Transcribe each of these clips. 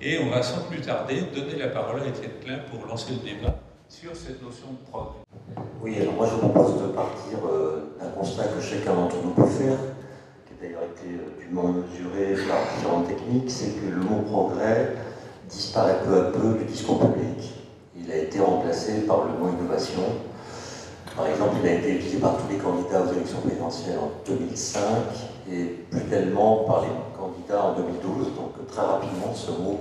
Et on va sans plus tarder donner la parole à Étienne Klein pour lancer le débat sur cette notion de progrès. Oui, alors moi je vous propose de partir d'un constat que chacun d'entre nous peut faire, qui a d'ailleurs été dûment mesuré par différentes techniques, c'est que le mot progrès disparaît peu à peu du discours public. Il a été remplacé par le mot innovation. Par exemple, il a été utilisé par tous les candidats aux élections présidentielles en 2005 et plus tellement par les candidats en 2012. Donc très rapidement, ce mot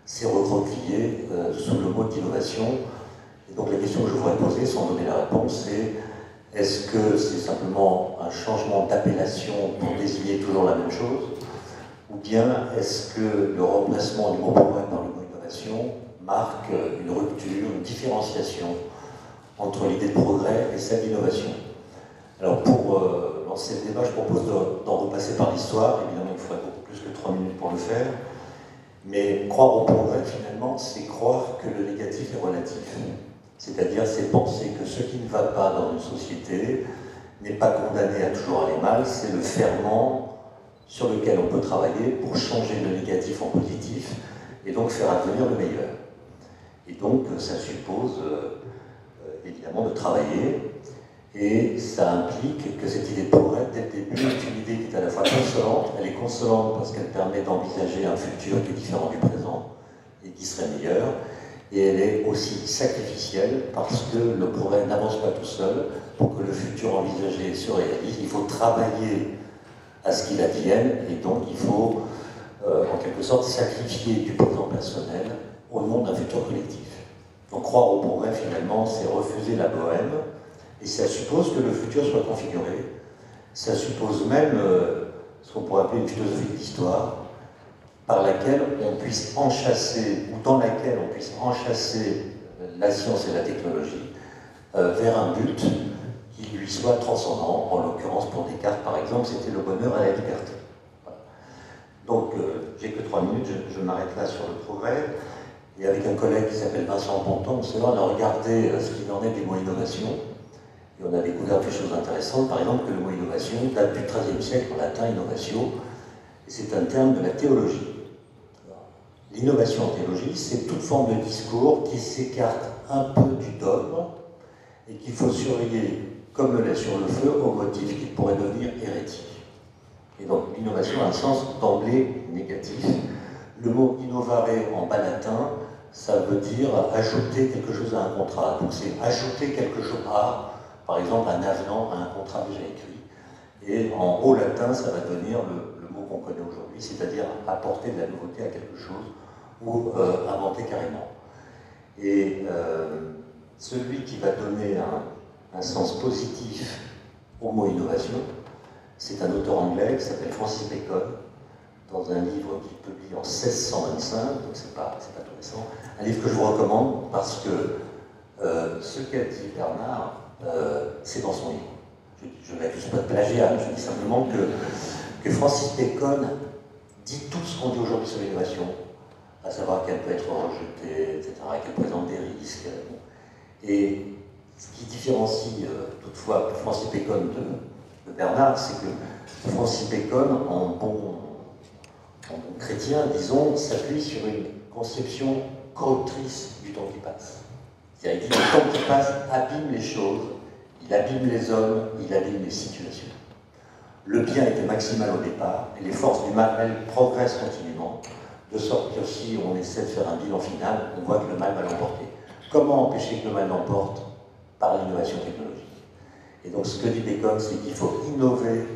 s'est recroquevillé sous le mot d'innovation. Et donc la question que je voudrais poser, sans donner la réponse, c'est est-ce que c'est simplement un changement d'appellation pour désigner toujours la même chose, ou bien est-ce que le remplacement du mot progrès par le mot innovation marque une rupture, une différenciation entre l'idée de progrès et celle d'innovation? Alors pour lancer le débat, je propose d'en repasser par l'histoire. Évidemment, il faudrait beaucoup plus que 3 minutes pour le faire. Mais croire au progrès, finalement, c'est croire que le négatif est relatif. C'est-à-dire, c'est penser que ce qui ne va pas dans une société n'est pas condamné à toujours aller mal, c'est le ferment sur lequel on peut travailler pour changer le négatif en positif et donc faire advenir le meilleur. Et donc, ça suppose évidemment de travailler, et ça implique que cette idée de progrès, dès le début, est une idée qui est à la fois consolante. Elle est consolante parce qu'elle permet d'envisager un futur qui est différent du présent et qui serait meilleur, et elle est aussi sacrificielle parce que le progrès n'avance pas tout seul. Pour que le futur envisagé se réalise, il faut travailler à ce qu'il advienne, et donc il faut en quelque sorte sacrifier du présent personnel au nom d'un futur collectif. Donc croire au progrès, finalement, c'est refuser la bohème, et ça suppose que le futur soit configuré. Ça suppose même ce qu'on pourrait appeler une philosophie de l'histoire, par laquelle on puisse enchasser, ou dans laquelle on puisse enchasser la science et la technologie vers un but qui lui soit transcendant. En l'occurrence, pour Descartes, par exemple, c'était le bonheur et la liberté. Voilà. Donc, j'ai que 3 minutes, je m'arrête là sur le progrès. Et avec un collègue qui s'appelle Vincent Ponton, on a regardé ce qu'il en est du mot innovation, et on a découvert des choses intéressantes. Par exemple, que le mot innovation date du XIIIe siècle, en latin innovatio, et c'est un terme de la théologie. L'innovation en théologie, c'est toute forme de discours qui s'écarte un peu du dogme et qu'il faut surveiller comme le lait sur le feu au motif qu'il pourrait devenir hérétique. Et donc l'innovation a un sens d'emblée négatif. Le mot innovare en bas latin, ça veut dire ajouter quelque chose à un contrat. Donc c'est ajouter quelque chose à, par exemple, un avenant à un contrat déjà écrit. Et en haut latin, ça va devenir le mot qu'on connaît aujourd'hui, c'est-à-dire apporter de la nouveauté à quelque chose ou inventer carrément. Et celui qui va donner un sens positif au mot innovation, c'est un auteur anglais qui s'appelle Francis Bacon, dans un livre qu'il publie en 1625, donc c'est pas tout récent, un livre que je vous recommande parce que ce qu'a dit Bernard, c'est dans son livre. Je n'accuse pas de plagiat, je dis simplement que Francis Bacon dit tout ce qu'on dit aujourd'hui sur l'innovation, à savoir qu'elle peut être rejetée, etc., qu'elle présente des risques. Et ce qui différencie toutefois Francis Bacon de Bernard, c'est que Francis Bacon, en bon chrétien, disons, s'appuie sur une conception corruptrice du temps qui passe. C'est-à-dire, il dit que le temps qui passe abîme les choses, il abîme les hommes, il abîme les situations. Le bien était maximal au départ, et les forces du mal, elles, progressent continuellement, de sorte que si on essaie de faire un bilan final, on voit que le mal va l'emporter. Comment empêcher que le mal l'emporte? Par l'innovation technologique. Et donc ce que dit Bacon, c'est qu'il faut innover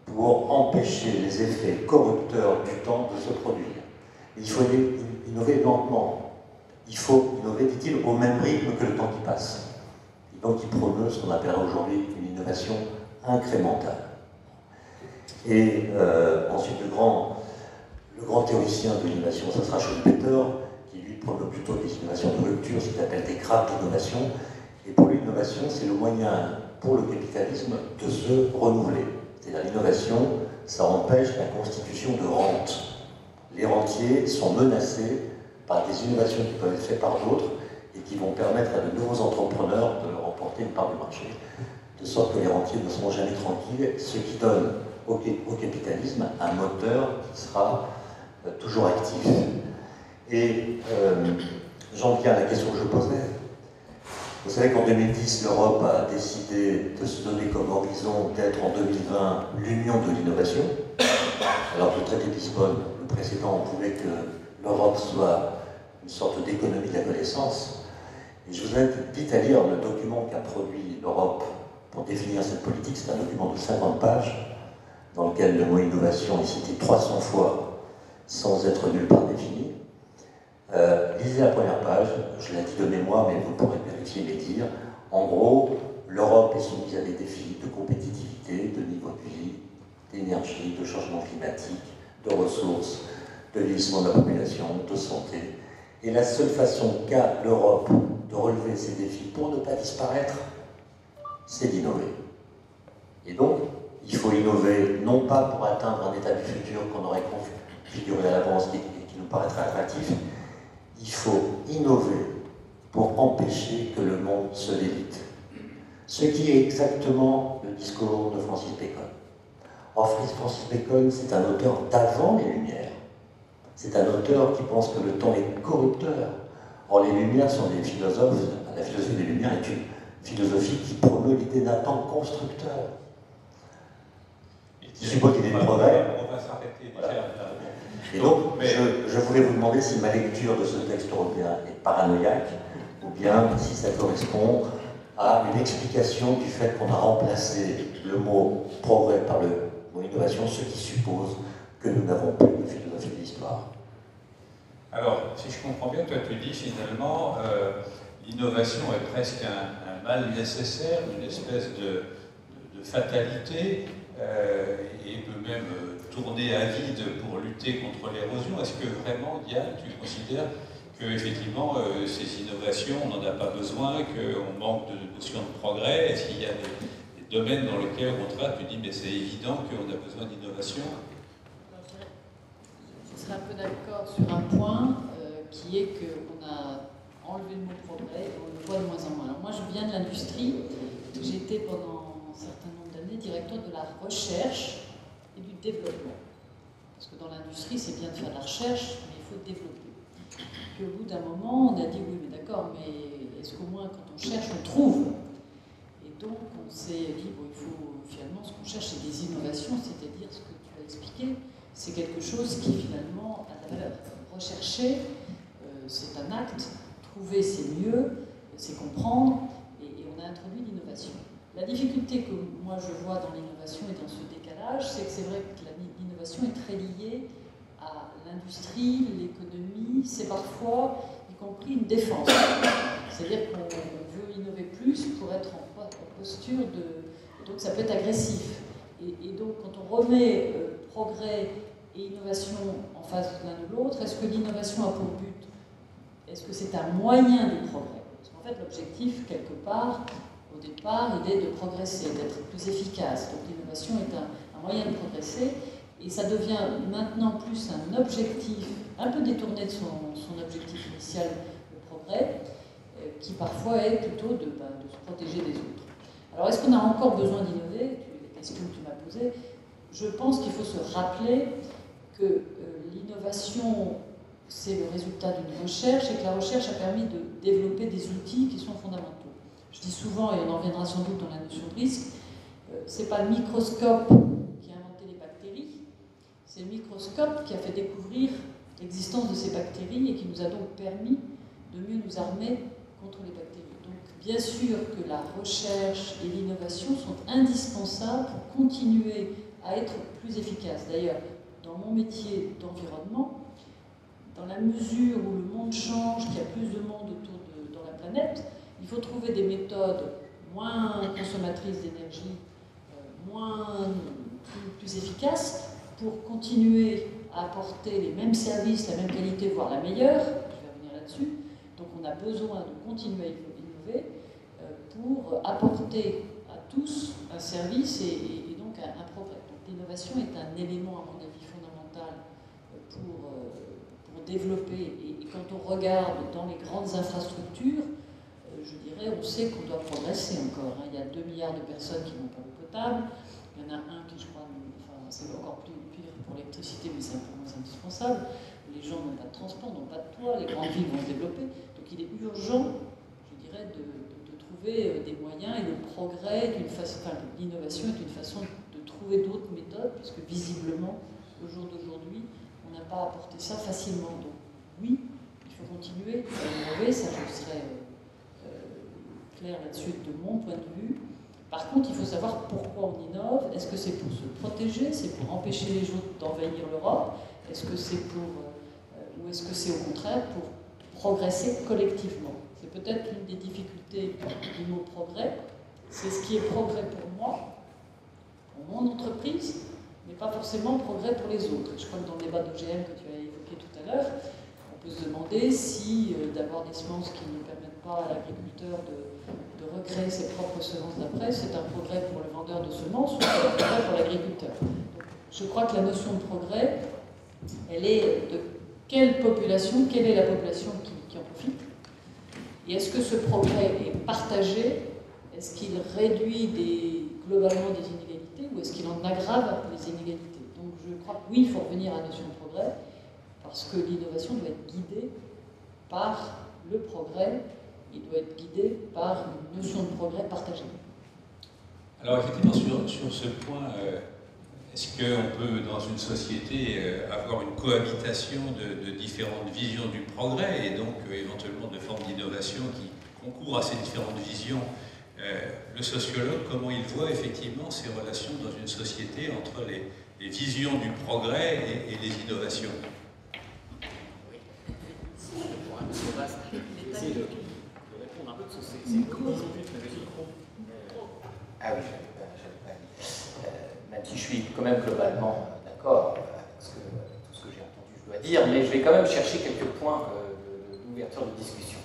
pour empêcher les effets corrupteurs du temps de se produire. Il faut innover lentement. Il faut innover, dit-il, au même rythme que le temps qui passe. Et donc il promeut ce qu'on appellera aujourd'hui une innovation incrémentale. Et ensuite, le grand théoricien de l'innovation, ce sera Schumpeter, qui lui promeut plutôt des innovations de rupture, ce qu'il appelle des grappes d'innovation. Et pour lui, l'innovation, c'est le moyen pour le capitalisme de se renouveler. C'est-à-dire l'innovation, ça empêche la constitution de rentes. Les rentiers sont menacés par des innovations qui peuvent être faites par d'autres et qui vont permettre à de nouveaux entrepreneurs de remporter une part du marché, de sorte que les rentiers ne seront jamais tranquilles, ce qui donne au capitalisme un moteur qui sera toujours actif. Et j'en viens à la question que je posais. Vous savez qu'en 2010, l'Europe a décidé de se donner comme horizon d'être en 2020 l'union de l'innovation. Alors que le traité de Lisbonne, le précédent, voulait que l'Europe soit une sorte d'économie de la connaissance. Et je vous invite à lire le document qu'a produit l'Europe pour définir cette politique. C'est un document de 50 pages dans lequel le mot innovation est cité 300 fois sans être nulle part défini. Lisez la première page, je l'ai dit de mémoire, mais vous pourrez vérifier mes dires. En gros, l'Europe est soumise à des défis de compétitivité, de niveau de vie, d'énergie, de changement climatique, de ressources, de vieillissement de la population, de santé. Et la seule façon qu'a l'Europe de relever ces défis pour ne pas disparaître, c'est d'innover. Et donc, il faut innover non pas pour atteindre un état du futur qu'on aurait configuré à l'avance et qui nous paraîtrait attractif, il faut innover pour empêcher que le monde se délite. Ce qui est exactement le discours de Francis Bacon. Or, Francis Bacon, c'est un auteur d'avant les Lumières. C'est un auteur qui pense que le temps est corrupteur. Or, les Lumières sont des philosophes, la philosophie des Lumières est une philosophie qui promeut l'idée d'un temps constructeur. Je suppose qu'il est de progrès. On va s'arrêter voilà. déjà. Et donc, je voulais vous demander si ma lecture de ce texte européen est paranoïaque, ou bien si ça correspond à une explication du fait qu'on a remplacé le mot progrès par le mot innovation, ce qui suppose que nous n'avons plus de philosophie de l'histoire. Alors, si je comprends bien, toi tu dis finalement l'innovation est presque un mal nécessaire, une espèce de fatalité, et peut même tourner à vide pour lutter contre l'érosion. Est-ce que vraiment, Diane, tu considères qu'effectivement, ces innovations, on n'en a pas besoin, qu'on manque de notion de progrès? Est-ce qu'il y a des domaines dans lesquels, au contraire, tu dis, mais c'est évident qu'on a besoin d'innovation? Je serais un peu d'accord sur un point, qui est qu'on a enlevé le mot progrès et on le voit de moins en moins. Alors moi, je viens de l'industrie. J'ai été pendant un certain nombre d'années directeur de la recherche et du développement. Parce que dans l'industrie, c'est bien de faire de la recherche, mais il faut développer. Puis au bout d'un moment, on a dit oui, mais d'accord, mais est-ce qu'au moins quand on cherche, on trouve? Et donc on s'est dit, bon, il faut finalement, ce qu'on cherche, c'est des innovations, c'est-à-dire ce que tu as expliqué, c'est quelque chose qui finalement a de la valeur. Rechercher, c'est un acte, trouver, c'est mieux, c'est comprendre, et on a introduit l'innovation. La difficulté que moi je vois dans l'innovation et dans ce décalage, c'est que c'est vrai que l'innovation est très liée à l'industrie, l'économie, c'est parfois, y compris, une défense. C'est-à-dire qu'on veut innover plus pour être en posture de... Donc ça peut être agressif. Et donc quand on remet progrès et innovation en face l'un de l'autre, est-ce que l'innovation a pour but, est-ce que c'est un moyen de progrès? Parce qu'en fait l'objectif, quelque part, au départ, il est de progresser, d'être plus efficace. Donc l'innovation est un moyen de progresser. Et ça devient maintenant plus un objectif, un peu détourné de son objectif initial, le progrès, qui parfois est plutôt de se protéger des autres. Alors est-ce qu'on a encore besoin d'innover? Les questions que tu m'as posées. Je pense qu'il faut se rappeler que l'innovation, c'est le résultat d'une recherche et que la recherche a permis de développer des outils qui sont fondamentaux. Je dis souvent, et on en reviendra sans doute dans la notion de risque, c'est pas le microscope qui a inventé les bactéries, c'est le microscope qui a fait découvrir l'existence de ces bactéries et qui nous a donc permis de mieux nous armer contre les bactéries. Donc bien sûr que la recherche et l'innovation sont indispensables pour continuer à être plus efficaces. D'ailleurs, dans mon métier d'environnement, dans la mesure où le monde change, qu'il y a plus de monde dans la planète, il faut trouver des méthodes moins consommatrices d'énergie, plus efficaces, pour continuer à apporter les mêmes services, la même qualité, voire la meilleure. Je vais revenir là-dessus. Donc on a besoin de continuer à innover pour apporter à tous un service et donc un progrès. Donc l'innovation est un élément, à mon avis, fondamental pour développer. Et quand on regarde dans les grandes infrastructures, je dirais, on sait qu'on doit progresser encore. Il y a 2 milliards de personnes qui n'ont pas d'eau potable. Il y en a un qui, je crois, enfin, c'est encore plus pire pour l'électricité, mais c'est un peu moins indispensable. les gens n'ont pas de transport, n'ont pas de toit, les grandes villes vont se développer. Donc il est urgent, je dirais, de trouver des moyens, et le progrès, l'innovation est une façon de trouver d'autres méthodes, puisque visiblement, au jour d'aujourd'hui, on n'a pas apporté ça facilement. Donc oui, il faut continuer à innover, ça je serais clair là-dessus de mon point de vue. Par contre, il faut savoir pourquoi on innove. Est-ce que c'est pour se protéger, c'est pour empêcher les autres d'envahir l'Europe? Est-ce que c'est ou est-ce que c'est au contraire pour progresser collectivement? C'est peut-être l'une des difficultés du mot progrès. C'est ce qui est progrès pour moi, pour mon entreprise, mais pas forcément progrès pour les autres. Je crois que dans le débat d'OGM que tu as évoqué tout à l'heure, on peut se demander si d'avoir des semences qui ne permettent pas à l'agriculteur de recréer ses propres semences d'après, c'est un progrès pour le vendeur de semences ou c'est un progrès pour l'agriculteur. Je crois que la notion de progrès, elle est de quelle est la population qui en profite, et est-ce que ce progrès est partagé, est-ce qu'il réduit globalement des inégalités ou est-ce qu'il en aggrave les inégalités? Donc je crois que oui, il faut revenir à la notion de progrès, parce que l'innovation doit être guidée par le progrès, il doit être guidé par une notion de progrès partagée. Alors effectivement, sur ce point, est-ce qu'on peut, dans une société, avoir une cohabitation de différentes visions du progrès et donc éventuellement de formes d'innovation qui concourent à ces différentes visions? Le sociologue, comment il voit effectivement ces relations dans une société entre les visions du progrès et les innovations? Oui, c'est un peu vaste. Essayer de répondre un peu, parce que c'est comme disons plus, mais le micro. Ah oui, même si je suis quand même globalement d'accord avec tout ce que j'ai entendu, je dois dire, mais je vais quand même chercher quelques points d'ouverture de discussion.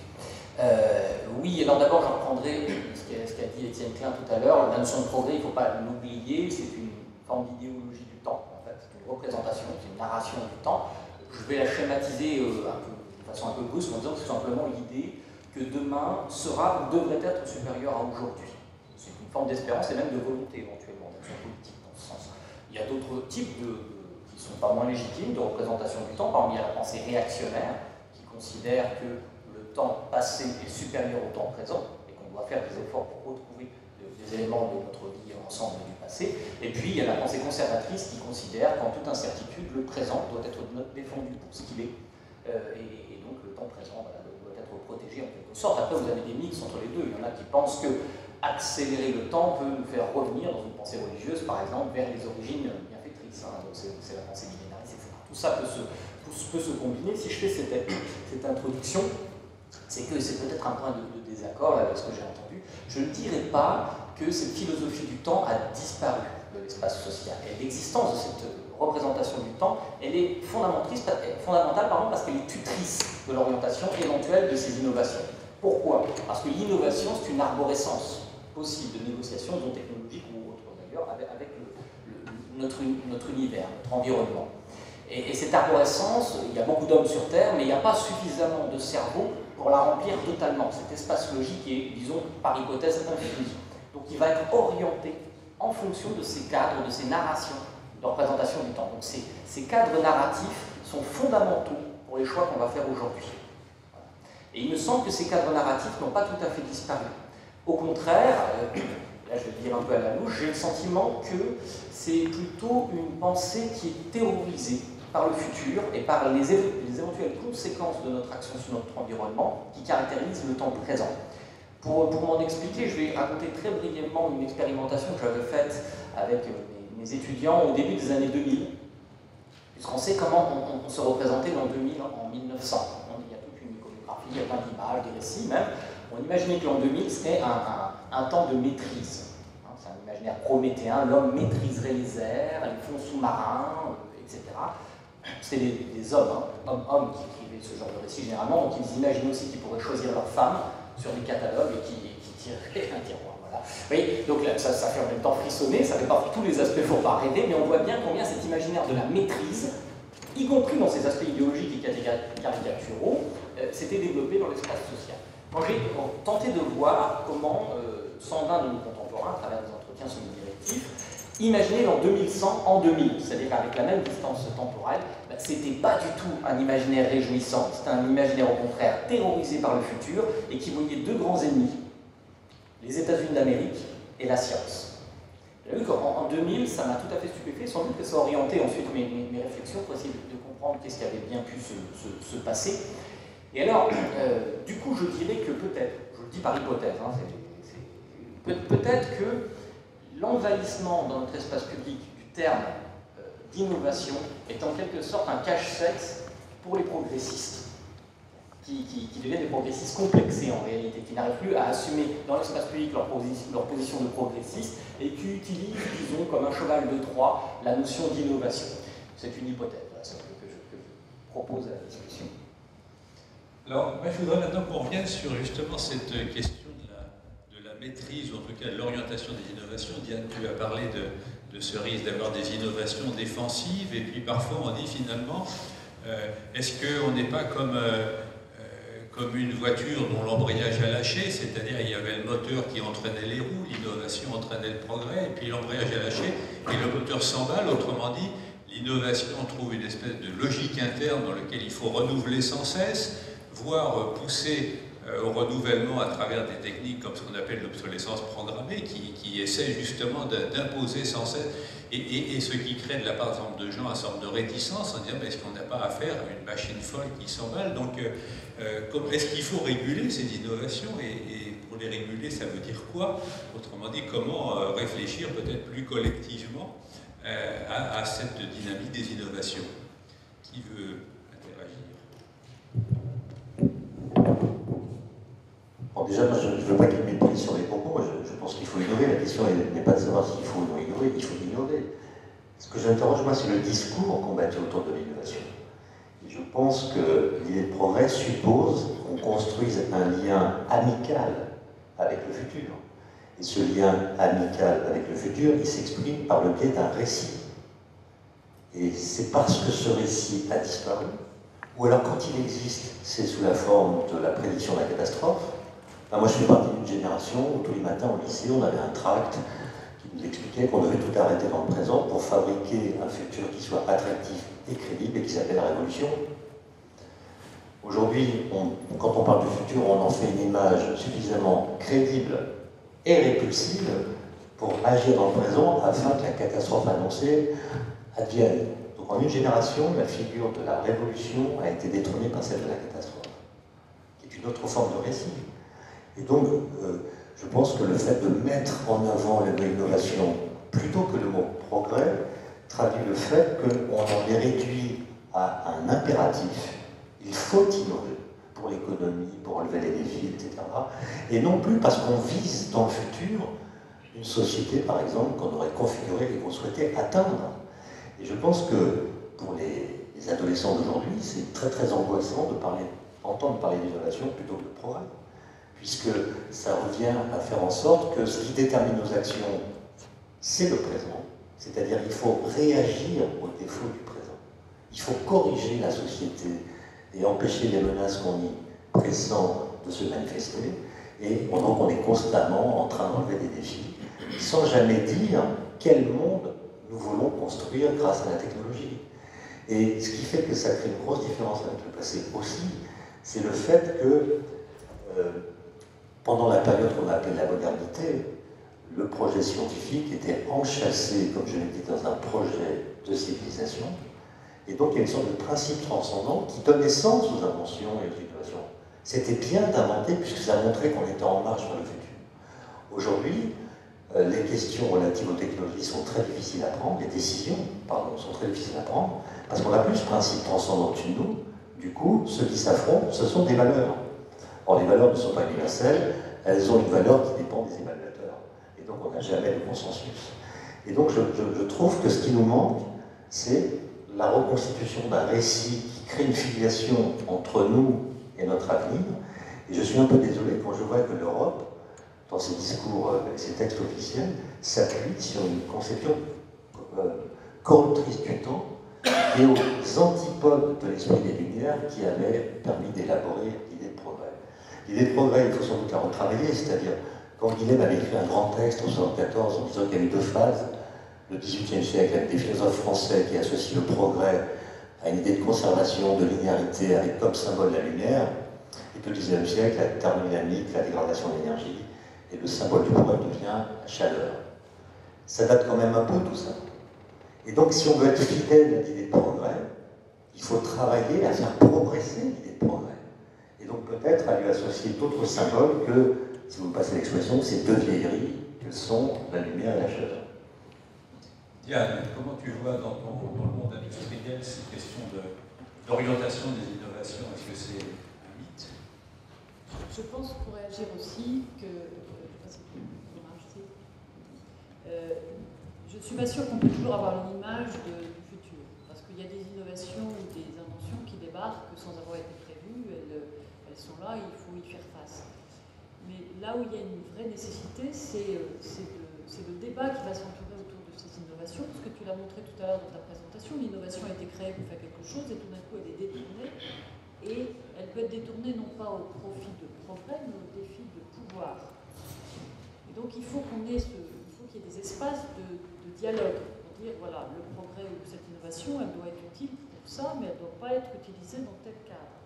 Oui, alors d'abord, j'en reprendrai ce qu'a dit Étienne Klein tout à l'heure. La notion de progrès, il ne faut pas l'oublier, c'est une forme d'idéologie du temps, en fait. C'est une représentation, c'est une narration du temps. Je vais la schématiser de façon un peu brusque en disant que c'est simplement l'idée que demain sera ou devrait être supérieur à aujourd'hui. C'est une forme d'espérance et même de volonté éventuellement, d'action politique dans ce sens. Il y a d'autres types qui ne sont pas moins légitimes de représentation du temps. Parmi la pensée réactionnaire qui considère que le temps passé est supérieur au temps présent et qu'on doit faire des efforts pour retrouver des éléments de notre vie ensemble du passé. Et puis il y a la pensée conservatrice qui considère qu'en toute incertitude, le présent doit être défendu pour ce qu'il est. Et donc le temps présent doit être protégé en quelque sorte. Après, vous avez des mix entre les deux. Il y en a qui pensent que accélérer le temps peut nous faire revenir dans une pensée religieuse, par exemple, vers les origines bienfaitrices. Donc c'est la pensée millénariste, etc. Tout ça peut se combiner. Si je fais cette introduction, c'est que c'est peut-être un point de désaccord là, avec ce que j'ai entendu. Je ne dirais pas que cette philosophie du temps a disparu de l'espace social. Et l'existence de cette représentation du temps, elle est fondamentale parce qu'elle est tutrice de l'orientation éventuelle de ces innovations. Pourquoi? Parce que l'innovation, c'est une arborescence possible de négociations, dont technologiques ou autres d'ailleurs, avec notre univers, notre environnement. Et cette arborescence, il y a beaucoup d'hommes sur Terre, mais il n'y a pas suffisamment de cerveau pour la remplir totalement. Cet espace logique est, disons, par hypothèse, infini. Donc il va être orienté en fonction de ces cadres, de ces narrations de représentation du temps. Donc ces cadres narratifs sont fondamentaux pour les choix qu'on va faire aujourd'hui. Et il me semble que ces cadres narratifs n'ont pas tout à fait disparu. Au contraire, là je vais le dire un peu à la louche, j'ai le sentiment que c'est plutôt une pensée qui est terrorisée par le futur et par les éventuelles conséquences de notre action sur notre environnement qui caractérisent le temps présent. Pour m'en expliquer, je vais raconter très brièvement une expérimentation que j'avais faite avec mes étudiants au début des années 2000, puisqu'on sait comment on se représentait l'an 2000 en 1900. Il y a toute une iconographie, il y a plein d'images, des récits même. On imaginait que l'an 2000 serait un temps de maîtrise. C'est un imaginaire prométhéen, l'homme maîtriserait les airs, les fonds sous-marins, etc. C'était des hommes, hommes qui écrivaient ce genre de récits généralement, donc ils imaginaient aussi qu'ils pourraient choisir leurs femmes sur des catalogues et qui tireraient un tiroir. Voilà. Oui, donc là, ça fait en même temps frissonner, ça fait pas tous les aspects, il ne faut pas rêver, mais on voit bien combien cet imaginaire de la maîtrise, y compris dans ses aspects idéologiques et caricaturaux, s'était développé dans l'espace social. Moi, j'ai tenté de voir comment, sans l'un de nos contemporains, à travers des entretiens semi-directifs, Imaginez dans 2100 en 2000, c'est-à-dire avec la même distance temporelle, c'était pas du tout un imaginaire réjouissant, c'était un imaginaire au contraire terrorisé par le futur et qui voyait deux grands ennemis, les États-Unis d'Amérique et la science. J'ai vu qu'en 2000, ça m'a tout à fait stupéfait, sans doute que ça a orienté ensuite mes réflexions pour essayer de comprendre qu'est-ce qui avait bien pu se passer. Et alors, du coup, je dirais que peut-être, je le dis par hypothèse, hein, peut-être que l'envahissement dans notre espace public du terme d'innovation est en quelque sorte un cache-sexe pour les progressistes, qui deviennent des progressistes complexés en réalité, qui n'arrivent plus à assumer dans l'espace public leur position de progressiste et qui utilisent, disons, comme un cheval de Troie, la notion d'innovation. C'est une hypothèse que je propose à la discussion. Alors, moi, je voudrais maintenant qu'on revienne sur justement cette question de la maîtrise, ou en tout cas de l'orientation des innovations. Diane, tu as parlé de ce risque d'avoir des innovations défensives, et puis parfois on dit finalement, est-ce qu'on n'est pas comme une voiture dont l'embrayage a lâché, c'est-à-dire il y avait le moteur qui entraînait les roues, l'innovation entraînait le progrès, et puis l'embrayage a lâché, et le moteur s'emballe, autrement dit, l'innovation trouve une espèce de logique interne dans laquelle il faut renouveler sans cesse, voire pousser au renouvellement à travers des techniques comme ce qu'on appelle l'obsolescence programmée, qui essaie justement d'imposer sans cesse, et ce qui crée de la part de gens une sorte de réticence en disant mais est-ce qu'on n'a pas affaire à une machine folle qui s'emballe? Donc est-ce qu'il faut réguler ces innovations, et pour les réguler ça veut dire quoi? Autrement dit, comment réfléchir peut-être plus collectivement à cette dynamique des innovations? Qui veut interagir? Bon, déjà, moi, je ne veux pas qu'il méprise sur les propos. Je pense qu'il faut innover. La question n'est pas de savoir s'il faut innover, il faut innover. Ce que j'interroge, moi, c'est le discours qu'on bâtit autour de l'innovation. Et je pense que l'idée de progrès suppose qu'on construise un lien amical avec le futur. Et ce lien amical avec le futur, il s'exprime par le biais d'un récit. Et c'est parce que ce récit a disparu, ou alors quand il existe, c'est sous la forme de la prédiction de la catastrophe. Moi, je fais partie d'une génération où tous les matins au lycée, on avait un tract qui nous expliquait qu'on devait tout arrêter dans le présent pour fabriquer un futur qui soit attractif et crédible et qui s'appelle la révolution. Aujourd'hui, quand on parle du futur, on en fait une image suffisamment crédible et répulsive pour agir dans le présent afin que la catastrophe annoncée advienne. Donc en une génération, la figure de la révolution a été détrônée par celle de la catastrophe, qui est une autre forme de récit. Et donc, je pense que le fait de mettre en avant le mot innovation plutôt que le mot progrès traduit le fait qu'on en est réduit à un impératif. Il faut innover pour l'économie, pour relever les défis, etc. Et non plus parce qu'on vise dans le futur une société, par exemple, qu'on aurait configurée et qu'on souhaitait atteindre. Et je pense que pour les adolescents d'aujourd'hui, c'est très très angoissant d'entendre parler d'innovation plutôt que de progrès, puisque ça revient à faire en sorte que ce qui détermine nos actions, c'est le présent, c'est-à-dire qu'il faut réagir aux défauts du présent. Il faut corriger la société et empêcher les menaces qu'on y pressent de se manifester, et donc on est constamment en train d'enlever des défis, sans jamais dire quel monde nous voulons construire grâce à la technologie. Et ce qui fait que ça crée une grosse différence avec le passé aussi, c'est le fait que pendant la période qu'on a appelée la modernité, le projet scientifique était enchâssé, comme je l'ai dit, dans un projet de civilisation. Et donc il y a une sorte de principe transcendant qui donnait sens aux inventions et aux innovations. C'était bien d'inventer puisque ça montrait qu'on était en marche vers le futur. Aujourd'hui, les questions relatives aux technologies sont très difficiles à prendre, les décisions, sont très difficiles à prendre, parce qu'on n'a plus ce principe transcendant au-dessus de nous. Du coup, ceux qui s'affrontent, ce sont des valeurs. Or, les valeurs ne sont pas universelles, elles ont une valeur qui dépend des évaluateurs. Et donc, on n'a jamais de consensus. Et donc, je trouve que ce qui nous manque, c'est la reconstitution d'un récit qui crée une filiation entre nous et notre avenir. Et je suis un peu désolé quand je vois que l'Europe, dans ses discours et ses textes officiels, s'appuie sur une conception corruptrice du temps et aux antipodes de l'esprit des Lumières qui avait permis d'élaborer l'idée de progrès. L'idée de progrès, il faut sans doute la retravailler, c'est-à-dire quand Guilhem avait écrit un grand texte en 1974 en disant qu'il y avait deux phases, le XVIIIe siècle avec des philosophes français qui associent le progrès à une idée de conservation, de linéarité avec comme symbole la lumière, et que le XIXe siècle, la thermodynamique, la dégradation de l'énergie, et le symbole du progrès devient la chaleur. Ça date quand même un peu tout ça. Et donc si on veut être fidèle à l'idée de progrès, il faut travailler à faire progresser l'idée de progrès. Et donc peut-être à lui associer d'autres symboles que, si vous me passez l'expression, ces deux vieilleries que sont la lumière et la chaleur. Diane, comment tu vois dans le monde industriel cette question d'orientation des innovations? Est-ce que c'est un mythe? Je pense, pour réagir aussi, que je ne suis pas sûre qu'on peut toujours avoir une image du futur, parce qu'il y a des innovations ou des inventions qui débarquent sans avoir été prévues, elles sont là, il faut y faire face. Mais là où il y a une vraie nécessité, c'est le débat qui va s'entourer autour de ces innovations, parce que tu l'as montré tout à l'heure dans ta présentation, l'innovation a été créée pour faire quelque chose, et tout d'un coup elle est détournée, et elle peut être détournée non pas au profit de progrès, mais au défi de pouvoir. Et donc il faut qu'il y ait des espaces de dialogue, pour dire, voilà, le progrès ou cette innovation, elle doit être utile pour ça, mais elle ne doit pas être utilisée dans tel cadre.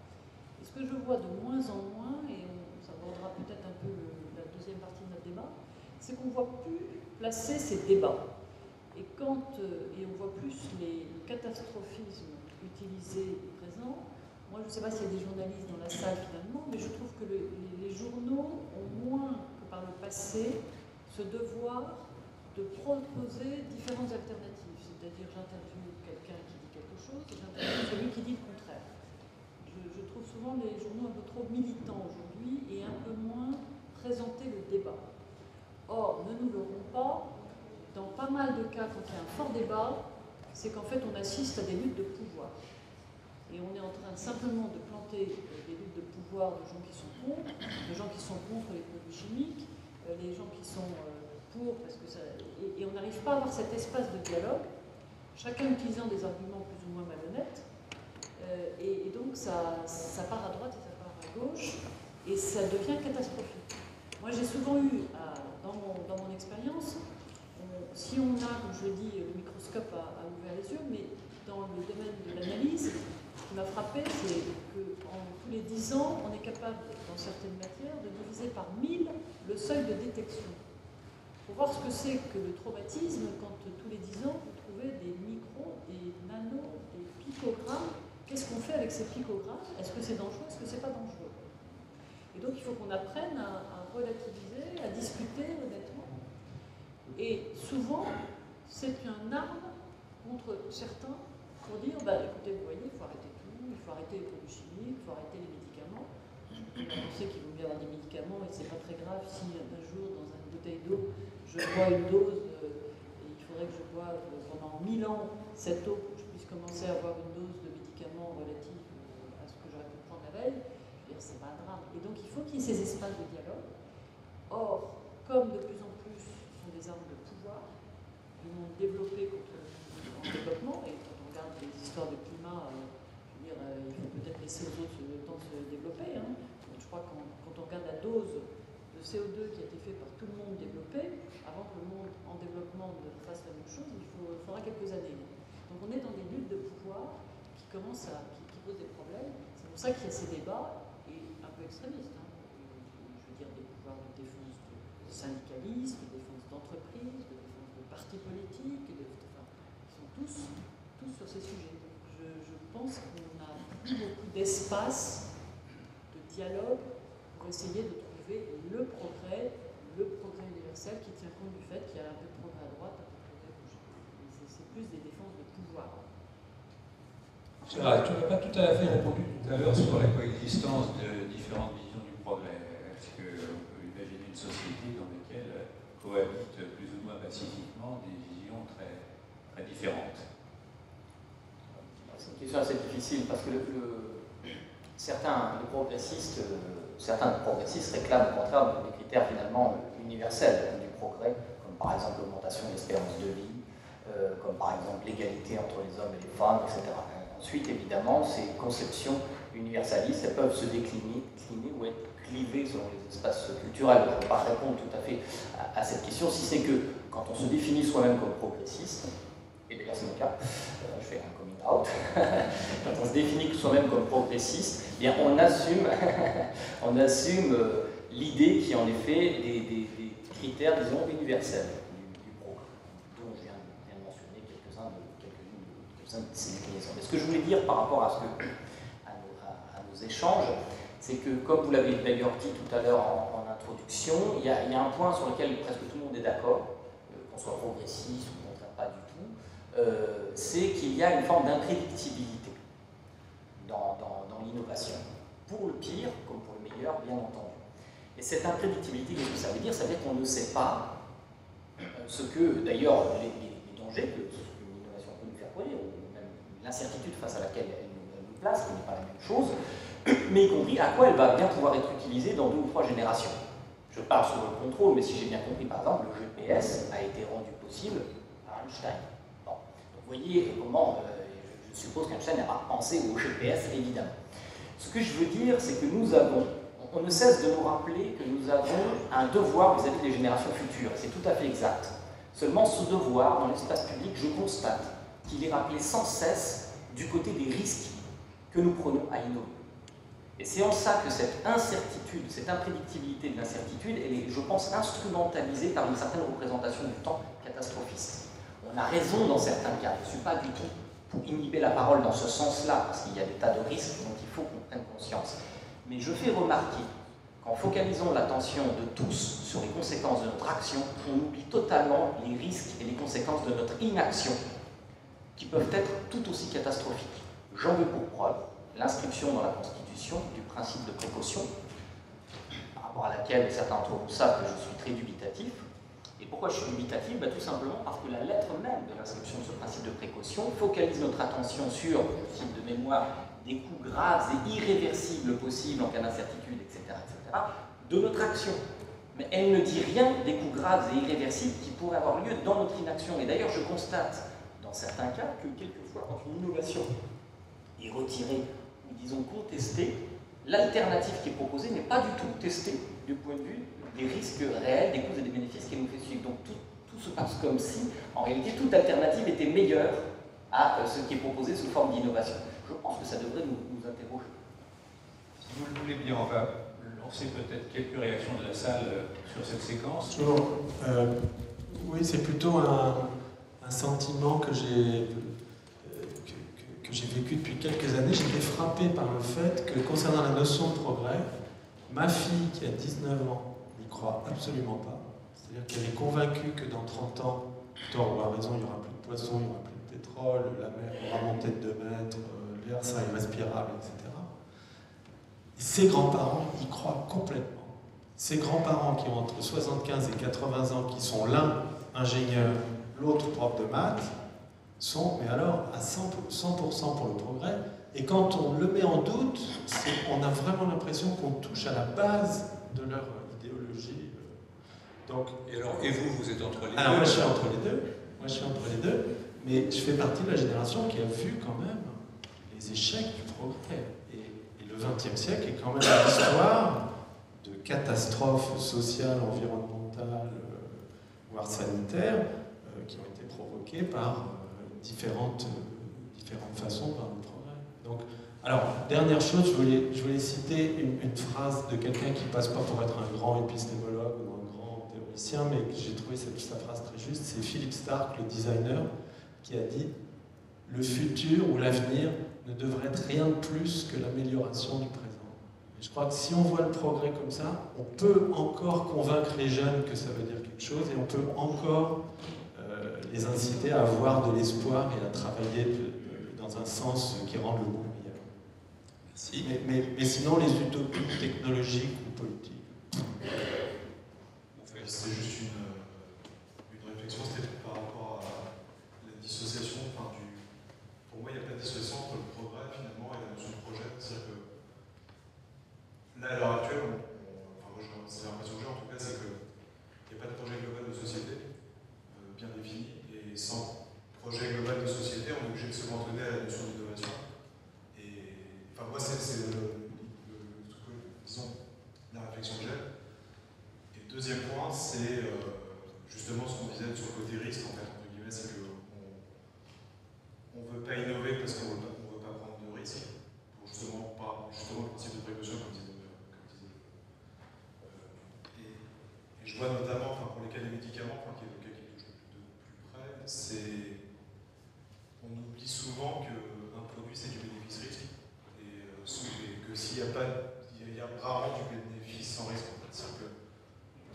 Et ce que je vois de moins en moins, et ça abordera peut-être un peu la deuxième partie de notre débat, c'est qu'on ne voit plus placer ces débats. Et on voit plus le catastrophisme utilisé présent. Moi, je ne sais pas s'il y a des journalistes dans la salle finalement, mais je trouve que les journaux ont moins que par le passé ce devoir de proposer différentes alternatives. C'est-à-dire, j'interviewe quelqu'un qui dit quelque chose et j'interviewe celui qui dit le contraire. Je trouve souvent les journaux un peu trop militants aujourd'hui et un peu moins présenter le débat. Or, ne nous leurrons pas, dans pas mal de cas, quand il y a un fort débat, c'est qu'en fait, on assiste à des luttes de pouvoir. Et on est en train simplement de planter des luttes de pouvoir de gens qui sont contre, de gens qui sont contre les produits chimiques, les gens qui sont pour, parce que ça, et on n'arrive pas à avoir cet espace de dialogue, chacun utilisant des arguments plus ou moins malhonnêtes, et donc ça part à droite et ça part à gauche, et ça devient catastrophique. Moi j'ai souvent eu, dans mon expérience, si on a, comme je le dis, le microscope a ouvert les yeux, mais dans le domaine de l'analyse, ce qui m'a frappé, c'est qu'en tous les 10 ans, on est capable, dans certaines matières, de diviser par 1000 le seuil de détection. Pour voir ce que c'est que le traumatisme quand tous les 10 ans, vous trouvez des micros, des nanos, des picogrammes. Qu'est-ce qu'on fait avec ces picogrammes? Est-ce que c'est dangereux? Est-ce que c'est pas dangereux? Et donc il faut qu'on apprenne à relativiser, à discuter honnêtement. Et souvent, c'est une arme contre certains pour dire, écoutez, vous voyez, il faut arrêter tout, il faut arrêter les produits chimiques, il faut arrêter les médicaments. On sait qu'il vaut mieux avoir des médicaments et c'est pas très grave si un jour, dans une bouteille d'eau, je bois une dose, et il faudrait que je boive pendant 1000 ans cette eau pour que je puisse commencer à avoir une dose de médicaments relative à ce que j'aurais pu prendre la veille. Je veux dire, c'est pas un drame. Et donc il faut qu'il y ait ces espaces de dialogue. Or, comme de plus en plus ce sont des armes de pouvoir, du monde développé contre le monde en développement, et quand on regarde les histoires de climat, je veux dire, il faut peut-être laisser aux autres le temps de se développer. Hein. Donc, je crois que quand on regarde la dose de CO2 qui a été faite par tout le monde développé, avant que le monde en développement ne fasse la même chose, il faudra quelques années. Donc on est dans des luttes de pouvoir qui commencent qui posent des problèmes. C'est pour ça qu'il y a ces débats, et un peu extrémistes. Hein. Je veux dire, des pouvoirs de défense de syndicalistes, de défense d'entreprises, de défense de partis politiques, qui sont tous sur ces sujets. Donc je pense qu'on a plus beaucoup d'espace de dialogue pour essayer de trouver le progrès universel qui tient compte du fait qu'il y a un peu de progrès à droite, un peu de progrès à gauche. C'est plus des défenses de pouvoir. Tu n'as pas tout à fait répondu tout à l'heure sur la coexistence de différentes visions du progrès. Est-ce qu'on peut imaginer une société dans laquelle cohabitent plus ou moins pacifiquement des visions très, très différentes? C'est une question assez difficile parce que certains progressistes réclament au contraire des critères finalement universels du progrès, comme par exemple l'augmentation de l'espérance de vie, comme par exemple l'égalité entre les hommes et les femmes, etc. Ensuite, évidemment, ces conceptions universalistes, elles peuvent se décliner ou être clivées selon les espaces culturels. Je ne peux pas répondre tout à fait à cette question, si c'est que quand on se définit soi-même comme progressiste, et d'ailleurs c'est mon cas, je fais un coming out, quand on se définit soi-même comme progressiste, eh bien on assume, l'idée qu'il y a en effet des critères, disons, universels du progrès, dont je viens de mentionner quelques-uns de ces déclinaisons. Mais ce que je voulais dire par rapport à nos échanges, c'est que, comme vous l'avez d'ailleurs dit tout à l'heure en introduction, il y a un point sur lequel presque tout le monde est d'accord, qu'on soit progressiste ou pas du tout, c'est qu'il y a une forme d'imprédictibilité dans l'innovation. Pour le pire, comme pour le meilleur, bien entendu. Et cette imprédictibilité, qu'est-ce que ça veut dire? Ça veut dire qu'on ne sait pas ce que, d'ailleurs, les dangers que l'innovation peut nous faire courir, ou même l'incertitude face à laquelle elle nous place, qui n'est pas la même chose, mais y compris à quoi elle va bien pouvoir être utilisée dans 2 ou 3 générations. Je parle sur le contrôle, mais si j'ai bien compris, par exemple, le GPS a été rendu possible par Einstein. Bon. Donc, vous voyez comment, je suppose qu'Einstein n'a pas pensé au GPS, évidemment. Ce que je veux dire, c'est que on ne cesse de nous rappeler que nous avons un devoir vis-à-vis des générations futures. C'est tout à fait exact. Seulement, ce devoir, dans l'espace public, je constate qu'il est rappelé sans cesse du côté des risques que nous prenons à innover. Et c'est en ça que cette incertitude, cette imprédictibilité de l'incertitude, elle est, je pense, instrumentalisée par une certaine représentation du temps catastrophiste. On a raison dans certains cas. Je ne suis pas du tout pour inhiber la parole dans ce sens-là, parce qu'il y a des tas de risques dont il faut qu'on prenne conscience. Mais je fais remarquer qu'en focalisant l'attention de tous sur les conséquences de notre action, on oublie totalement les risques et les conséquences de notre inaction, qui peuvent être tout aussi catastrophiques. J'en veux pour preuve l'inscription dans la Constitution du principe de précaution, par rapport à laquelle certains d'entre vous savent que je suis très dubitatif. Et pourquoi je suis dubitatif? Tout simplement parce que la lettre même de l'inscription de ce principe de précaution focalise notre attention sur, je cite de mémoire, des coûts graves et irréversibles possibles en cas d'incertitude, etc., de notre action. Mais elle ne dit rien des coûts graves et irréversibles qui pourraient avoir lieu dans notre inaction. Et d'ailleurs, je constate, dans certains cas, que quelquefois, quand une innovation est retirée ou, disons, contestée, l'alternative qui est proposée n'est pas du tout testée du point de vue des risques réels, des coûts et des bénéfices qu'elle nous fait suivre. Donc tout se passe comme si, en réalité, toute alternative était meilleure à ce qui est proposé sous forme d'innovation. Je pense que ça devrait nous interroger. Si vous le voulez bien, on va lancer peut-être quelques réactions de la salle sur cette séquence. Bonjour. Oui, c'est plutôt un sentiment que j'ai vécu depuis quelques années. J'étais frappé par le fait que, concernant la notion de progrès, ma fille, qui a 19 ans, n'y croit absolument pas. C'est-à-dire qu'elle est convaincue que dans 30 ans, tort ou à raison, il n'y aura plus de poissons, il n'y aura plus de pétrole, la mer aura monté de 2 mètres, l'air sera irrespirable, etc. Et ses grands-parents y croient complètement. Ses grands-parents qui ont entre 75 et 80 ans, qui sont l'un ingénieur, l'autre prof de maths, sont, mais alors, à 100% pour le progrès. Et quand on le met en doute, on a vraiment l'impression qu'on touche à la base de leur idéologie. Donc, et vous êtes entre les deux? Alors moi je suis entre les deux. Mais je fais partie de la génération qui a vu quand même les échecs du progrès. Et le XXe siècle est quand même une histoire de catastrophes sociales, environnementales, voire sanitaires, qui ont été provoquées par différentes façons par le progrès. Donc, alors, dernière chose, je voulais citer une phrase de quelqu'un qui ne passe pas pour être un grand épistémologue ou un grand théoricien, mais j'ai trouvé sa phrase très juste. C'est Philippe Stark, le designer, qui a dit « Le futur ou l'avenir ne devrait être rien de plus que l'amélioration du présent ». Et je crois que si on voit le progrès comme ça, on peut encore convaincre les jeunes que ça veut dire quelque chose et on peut encore les inciter à avoir de l'espoir et à travailler dans un sens qui rend le monde meilleur. Merci. Mais sinon, les utopies technologiques ou politiques. C'était juste une réflexion, c'était par rapport à la dissociation. Pour moi, il n'y a pas de dissociation entre le progrès finalement et la notion de projet. C'est-à-dire que là, à l'heure actuelle, c'est l'impression que j'ai en tout cas, c'est qu'il n'y a pas de projet global de société bien défini. Et sans projet global de société, on est obligé de se cantonner à la notion d'innovation. Et moi, c'est disons, la réflexion que j'ai. Et le deuxième point, c'est justement ce qu'on disait sur le côté risque, en fait, entre guillemets, c'est qu'on ne veut pas innover parce qu'on ne veut pas prendre de risques, pour justement le principe de précaution, comme disait. Et je vois notamment, enfin, pour les cas des médicaments, enfin, qui est le cas qui touche de plus près, c'est. On oublie souvent qu'un produit c'est du bénéfice-risque, et que s'il y a pas. Il y a rarement du bénéfice sans risque. En fait. C'est-à-dire que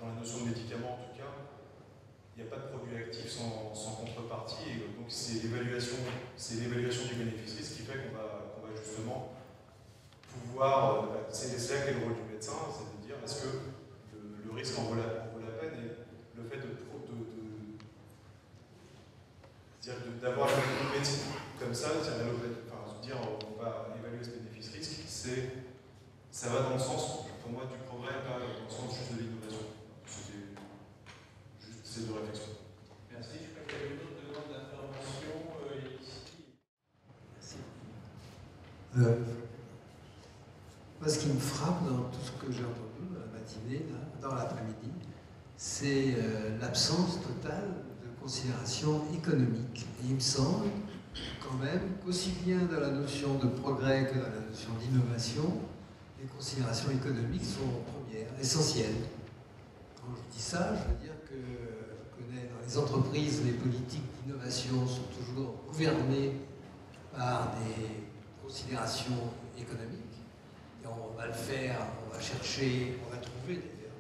dans la notion de médicament, en tout cas, il n'y a pas de produit actif sans contrepartie. Et donc c'est l'évaluation du bénéfice-risque qui fait qu'on va justement pouvoir. C'est là qu'est le rôle du médecin, c'est de dire est-ce que le risque en vaut la peine, et le fait d'avoir une médecine comme ça, c'est-à-dire se dire on va évaluer ce bénéfice-risque, ça va dans le sens, pour moi, du progrès, pas dans le sens juste de l'innovation. C'était juste ces deux réflexions. Merci. Je crois qu'il y avait une autre demande d'intervention ici. Merci. Moi, ce qui me frappe dans tout ce que j'ai entendu dans la matinée, là, dans l'après-midi, c'est l'absence totale de considération économique. Et il me semble quand même qu'aussi bien dans la notion de progrès que dans la notion d'innovation, les considérations économiques sont premières, essentielles. Quand je dis ça, je veux dire que je connais dans les entreprises, les politiques d'innovation sont toujours gouvernées par des considérations économiques. Et on va le faire, on va chercher, on va trouver d'ailleurs,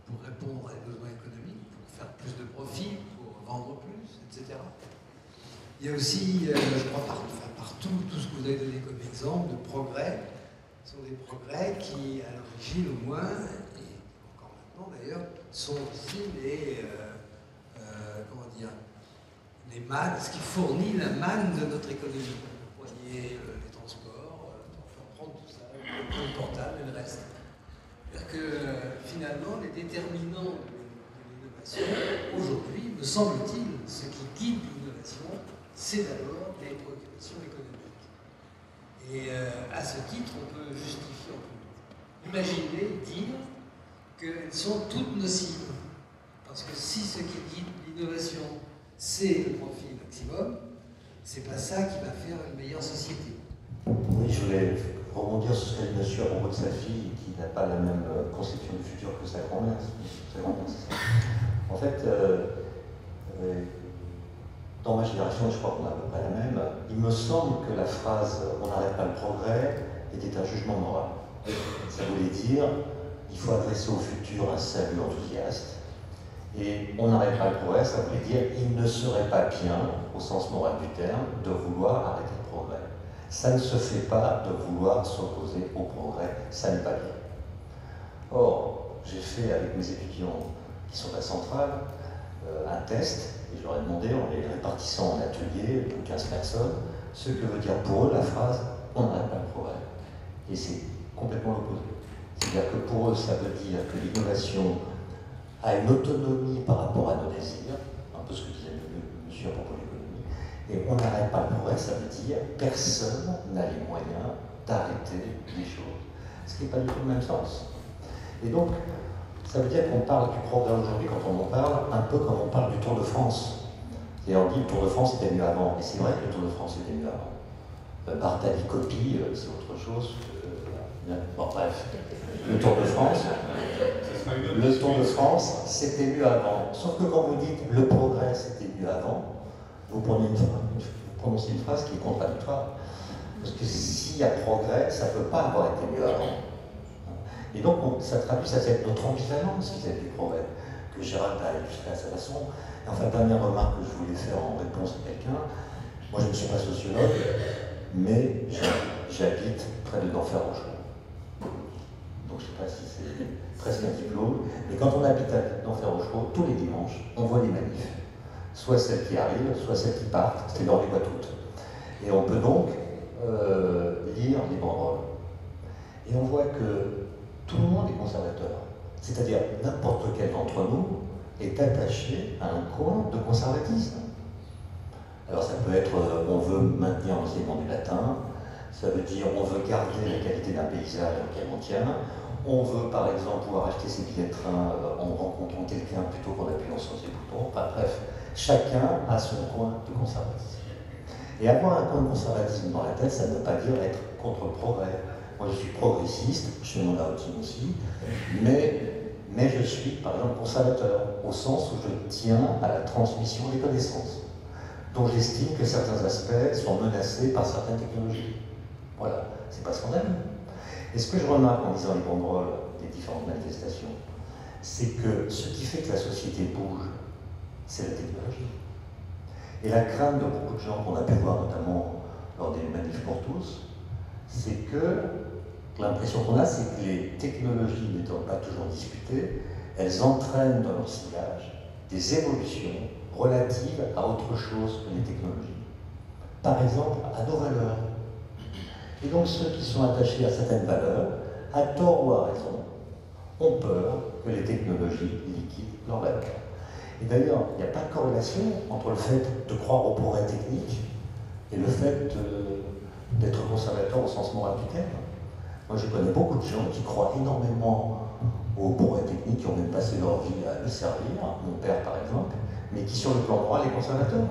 pour répondre à des besoins économiques, pour faire plus de profit, pour vendre plus, etc. Il y a aussi, je crois, partout, tout ce que vous avez donné comme exemple de progrès, sont des progrès qui, à l'origine au moins, et encore maintenant d'ailleurs, sont aussi les, les mannes, ce qui fournit la manne de notre économie. Vous voyez les transports, on peut prendre tout ça, le portable et le reste. C'est-à-dire que finalement, les déterminants de l'innovation, aujourd'hui, me semble-t-il, ce qui guide l'innovation, c'est d'abord les préoccupations économiques. Et à ce titre, on peut justifier, on peut imaginer, dire qu'elles sont toutes nocives. Parce que si ce qui guide l'innovation, c'est le profit maximum, c'est pas ça qui va faire une meilleure société. Oui, je voulais rebondir sur ce qu'a dit monsieur à propos de sa fille, qui n'a pas la même conception du futur que sa grand-mère. C'est ça. En fait, dans ma génération, je crois qu'on a à peu près la même, il me semble que la phrase « on n'arrête pas le progrès » était un jugement moral. Ça voulait dire il faut adresser au futur un salut enthousiaste, et on n'arrête pas le progrès, ça voulait dire il ne serait pas bien, au sens moral du terme, de vouloir arrêter le progrès. Ça ne se fait pas de vouloir s'opposer au progrès, ça n'est pas bien. Or, j'ai fait avec mes étudiants qui sont à Centrale un test, et je leur ai demandé, en les répartissant en ateliers, de 15 personnes, ce que veut dire pour eux la phrase « on n'arrête pas le progrès ». Et c'est complètement l'opposé. C'est-à-dire que pour eux, ça veut dire que l'innovation a une autonomie par rapport à nos désirs, un peu ce que disait monsieur à propos de l'économie, et on n'arrête pas le progrès, ça veut dire personne n'a les moyens d'arrêter les choses. Ce qui n'est pas du tout le même sens. Et donc, ça veut dire qu'on parle du progrès aujourd'hui, quand on en parle, un peu comme on parle du Tour de France. Et on dit le Tour de France était mieux avant, et c'est vrai que le Tour de France était mieux avant. Bartali copie, c'est autre chose. Bon, bref, le Tour de France, c'était mieux avant. Sauf que quand vous dites le progrès, c'était mieux avant, vous prononcez une phrase qui est contradictoire. Parce que s'il y a progrès, ça ne peut pas avoir été mieux avant. Et donc, ça traduit notre ambivalence vis-à-vis du progrès, que Gérald a illustré à sa façon. Et enfin, dernière remarque que je voulais faire en réponse à quelqu'un, moi je ne suis pas sociologue, mais j'habite près de d'Enfer-Rochereau. Donc je ne sais pas si c'est presque un diplôme, mais quand on habite à d'Enfer-Rochereau, tous les dimanches, on voit des manifs. Soit celles qui arrivent, soit celles qui partent, c'est l'heure des voix toutes. Et on peut donc lire les banderoles. Et on voit que tout le monde est conservateur. C'est-à-dire n'importe quel d'entre nous est attaché à un coin de conservatisme. Alors ça peut être, on veut maintenir l'enseignement du latin, Ça veut dire on veut garder la qualité d'un paysage auquel on tient. On veut par exemple pouvoir acheter ses billets de train en rencontrant quelqu'un plutôt qu'en appuyant sur ses boutons. Enfin bref, chacun a son coin de conservatisme. Et avoir un coin de conservatisme dans la tête, ça ne veut pas dire être contre le progrès. Moi je suis progressiste, je fais mon outing aussi, mais je suis par exemple conservateur, au sens où je tiens à la transmission des connaissances, dont j'estime que certains aspects sont menacés par certaines technologies. Voilà, c'est pas scandaleux. Et ce que je remarque en lisant les banderoles des différentes manifestations, c'est que ce qui fait que la société bouge, c'est la technologie. Et la crainte de beaucoup de gens qu'on a pu voir notamment lors des manifs pour tous, c'est que l'impression qu'on a, c'est que les technologies n'étant pas toujours discutées, elles entraînent dans leur sillage des évolutions relatives à autre chose que les technologies. Par exemple, à nos valeurs. Et donc ceux qui sont attachés à certaines valeurs, à tort ou à raison, ont peur que les technologies liquident leurs valeurs. Et d'ailleurs, il n'y a pas de corrélation entre le fait de croire au progrès technique et le fait d'être conservateur au sens moral du terme. Moi, je connais beaucoup de gens qui croient énormément au progrès technique, qui ont même passé leur vie à le servir, mon père par exemple, mais qui, sur le plan moral, est conservateur.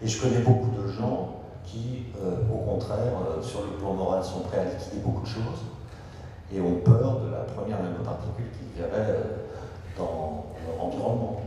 Et je connais beaucoup de gens qui, au contraire, sur le plan moral, sont prêts à liquider beaucoup de choses et ont peur de la première nanoparticule qu'ils verraient dans leur environnement.